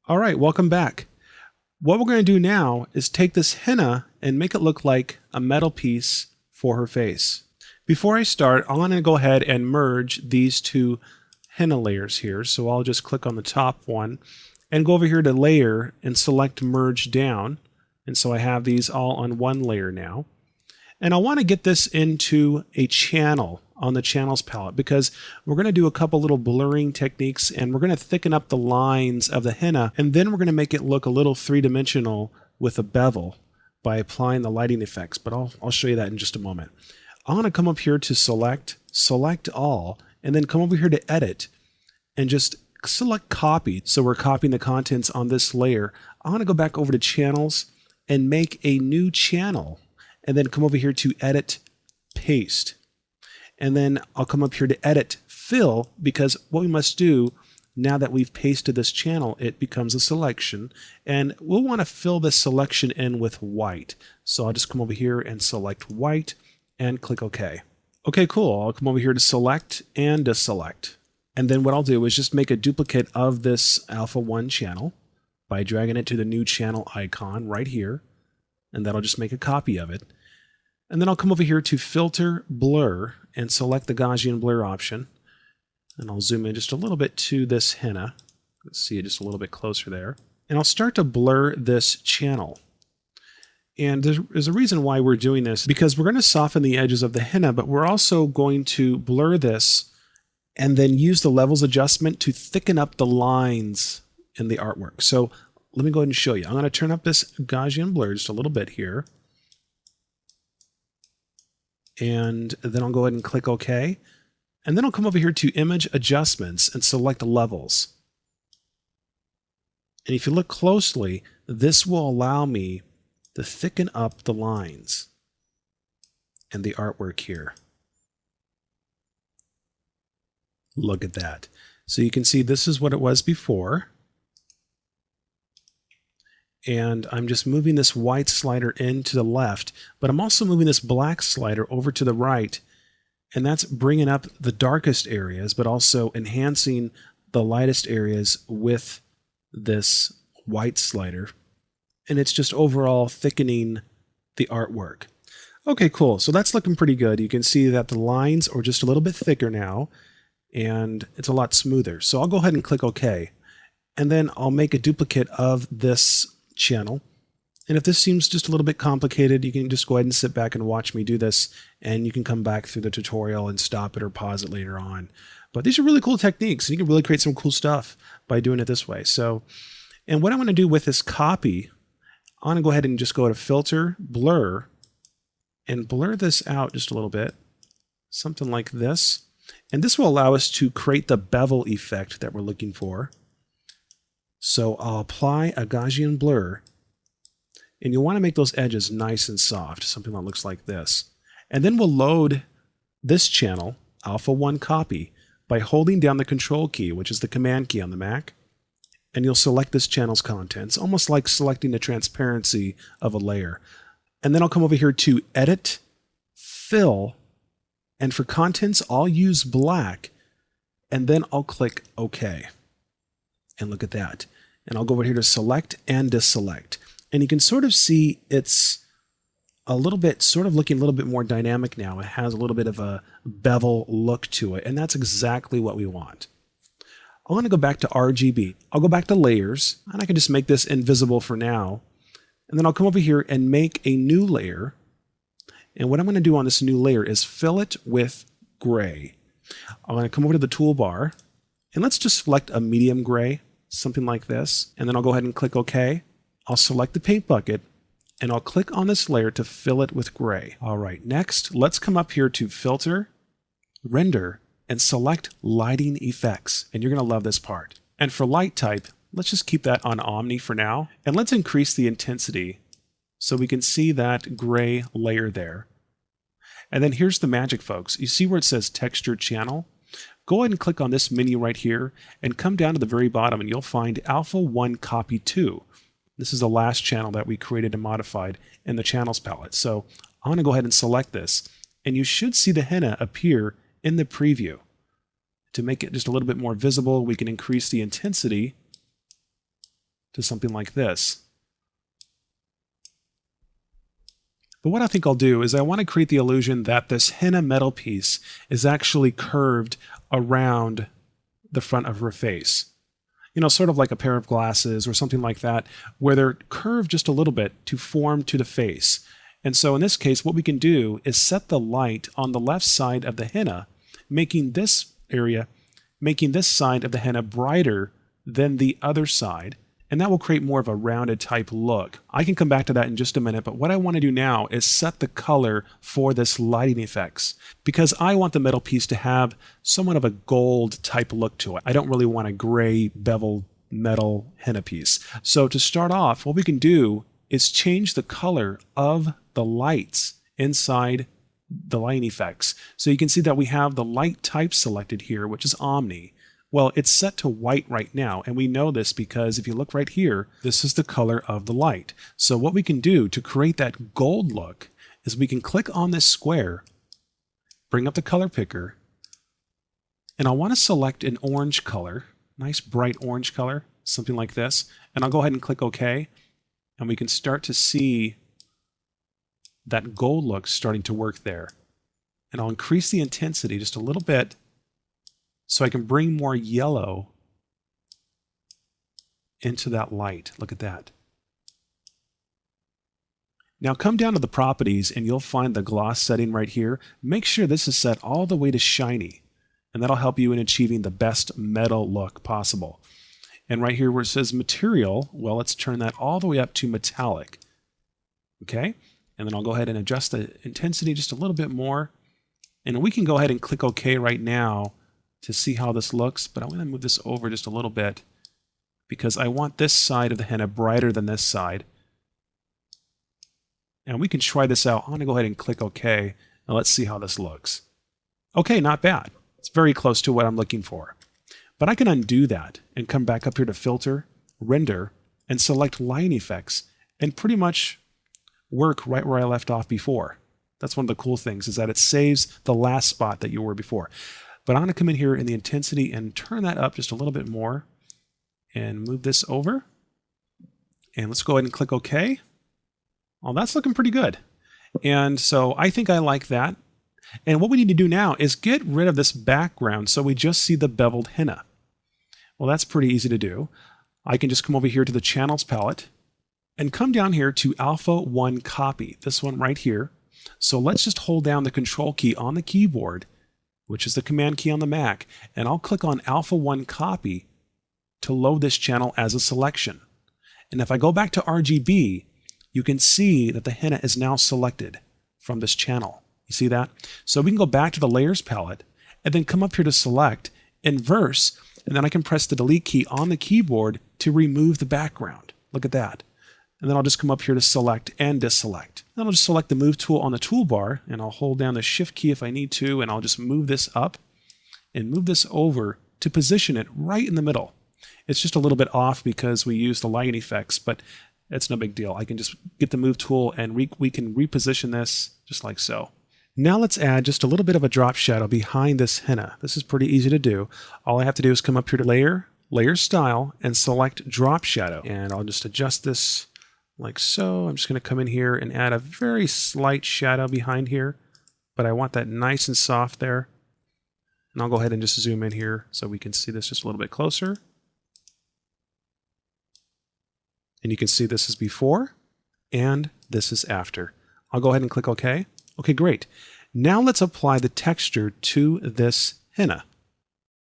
All right, welcome back. What we're going to do now is take this henna and make it look like a metal piece for her face. Before I start, I'm going to go ahead and merge these two henna layers here. So I'll just click on the top one and go over here to layer and select merge down. And so I have these all on one layer now. And I want to get this into a channel on the channels palette because we're going to do a couple little blurring techniques and we're going to thicken up the lines of the henna, and then we're going to make it look a little three-dimensional with a bevel by applying the lighting effects, but I'll show you that in just a moment. I'm going to come up here to select all, and then come over here to edit and just select copy. So we're copying the contents on this layer. I'm going to go back over to channels and make a new channel, and then come over here to edit, paste. And then I'll come up here to edit, fill, because what we must do now that we've pasted this channel, it becomes a selection, and we'll want to fill this selection in with white. So I'll just come over here and select white and click OK. Okay, cool. I'll come over here to select and deselect. And then what I'll do is just make a duplicate of this Alpha 1 channel by dragging it to the new channel icon right here, and that'll just make a copy of it. And then I'll come over here to Filter, Blur, and select the Gaussian Blur option. And I'll zoom in just a little bit to this henna. Let's see it just a little bit closer there. And I'll start to blur this channel. And there's a reason why we're doing this, because we're going to soften the edges of the henna, but we're also going to blur this and then use the levels adjustment to thicken up the lines in the artwork. So let me go ahead and show you. I'm going to turn up this Gaussian blur just a little bit here. And then I'll go ahead and click OK. And then I'll come over here to Image Adjustments and select Levels. And if you look closely, this will allow me to thicken up the lines and the artwork here. Look at that. So you can see this is what it was before. And I'm just moving this white slider in to the left, but I'm also moving this black slider over to the right, and that's bringing up the darkest areas, but also enhancing the lightest areas with this white slider, and it's just overall thickening the artwork. Okay, cool. So that's looking pretty good. You can see that the lines are just a little bit thicker now, and it's a lot smoother. So I'll go ahead and click OK, and then I'll make a duplicate of this channel. And if this seems just a little bit complicated, you can just go ahead and sit back and watch me do this, and you can come back through the tutorial and stop it or pause it later on. But these are really cool techniques, and you can really create some cool stuff by doing it this way. So, and what I want to do with this copy, I'm going to go ahead and just go to Filter, Blur, and blur this out just a little bit, something like this. And this will allow us to create the bevel effect that we're looking for. So I'll apply a Gaussian blur, and you'll want to make those edges nice and soft, something that looks like this. And then we'll load this channel, Alpha 1 Copy, by holding down the Control key, which is the Command key on the Mac, and you'll select this channel's contents, almost like selecting the transparency of a layer. And then I'll come over here to Edit, Fill, and for contents, I'll use black, and then I'll click OK. And look at that. And I'll go over here to Select and Deselect. And you can sort of see it's a little bit, sort of looking a little bit more dynamic now. It has a little bit of a bevel look to it, and that's exactly what we want. I want to go back to RGB. I'll go back to Layers, and I can just make this invisible for now. And then I'll come over here and make a new layer. And what I'm going to do on this new layer is fill it with gray. I'm going to come over to the toolbar, and let's just select a medium gray, something like this. And then I'll go ahead and click OK. I'll select the paint bucket, and I'll click on this layer to fill it with gray. All right, next, let's come up here to Filter, Render, and select Lighting Effects. And you're going to love this part. And for light type, let's just keep that on Omni for now. And let's increase the intensity so we can see that gray layer there. And then here's the magic, folks. You see where it says Texture Channel? Go ahead and click on this menu right here and come down to the very bottom, and you'll find Alpha 1 Copy 2. This is the last channel that we created and modified in the channels palette. So I'm going to go ahead and select this, and you should see the henna appear in the preview. To make it just a little bit more visible, we can increase the intensity to something like this. But what I think I'll do is I want to create the illusion that this henna metal piece is actually curved around the front of her face. You know, sort of like a pair of glasses or something like that, where they're curved just a little bit to form to the face. And so in this case, what we can do is set the light on the left side of the henna, making this side of the henna brighter than the other side. And that will create more of a rounded type look. I can come back to that in just a minute, but what I want to do now is set the color for this lighting effects, because I want the metal piece to have somewhat of a gold type look to it. I don't really want a gray beveled metal henna piece. So to start off, what we can do is change the color of the lights inside the lighting effects. So you can see that we have the light type selected here, which is Omni. Well, it's set to white right now, and we know this because if you look right here, this is the color of the light. So what we can do to create that gold look is we can click on this square, bring up the color picker, and I want to select an orange color, nice bright orange color, something like this, and I'll go ahead and click OK, and we can start to see that gold look starting to work there. And I'll increase the intensity just a little bit so I can bring more yellow into that light. Look at that. Now come down to the properties and you'll find the gloss setting right here. Make sure this is set all the way to shiny, and that'll help you in achieving the best metal look possible. And right here where it says material, well, let's turn that all the way up to metallic. Okay, and then I'll go ahead and adjust the intensity just a little bit more. And we can go ahead and click OK right now to see how this looks, but I'm going to move this over just a little bit because I want this side of the henna brighter than this side. And we can try this out. I'm going to go ahead and click OK, and let's see how this looks. Okay, not bad. It's very close to what I'm looking for. But I can undo that and come back up here to Filter, Render, and select Line Effects, and pretty much work right where I left off before. That's one of the cool things, is that it saves the last spot that you were before. But I'm going to come in here in the intensity and turn that up just a little bit more and move this over. And let's go ahead and click OK. Well, that's looking pretty good. And so I think I like that. And what we need to do now is get rid of this background so we just see the beveled henna. Well, that's pretty easy to do. I can just come over here to the Channels palette and come down here to Alpha 1 Copy, this one right here. So let's just hold down the Control key on the keyboard, which is the Command key on the Mac, and I'll click on Alpha 1 Copy to load this channel as a selection. And if I go back to RGB, you can see that the henna is now selected from this channel. You see that? So we can go back to the Layers palette and then come up here to Select, Inverse, and then I can press the Delete key on the keyboard to remove the background. Look at that. And then I'll just come up here to Select and Deselect. Then I'll just select the Move tool on the toolbar, and I'll hold down the Shift key if I need to, and I'll just move this up and move this over to position it right in the middle. It's just a little bit off because we use the lighting effects, but it's no big deal. I can just get the Move tool and we can reposition this just like so. Now let's add just a little bit of a drop shadow behind this henna. This is pretty easy to do. All I have to do is come up here to Layer, Layer Style, and select Drop Shadow. And I'll just adjust this like so. I'm just going to come in here and add a very slight shadow behind here, but I want that nice and soft there. And I'll go ahead and just zoom in here so we can see this just a little bit closer. And you can see this is before and this is after. I'll go ahead and click OK. Okay, great. Now let's apply the texture to this henna.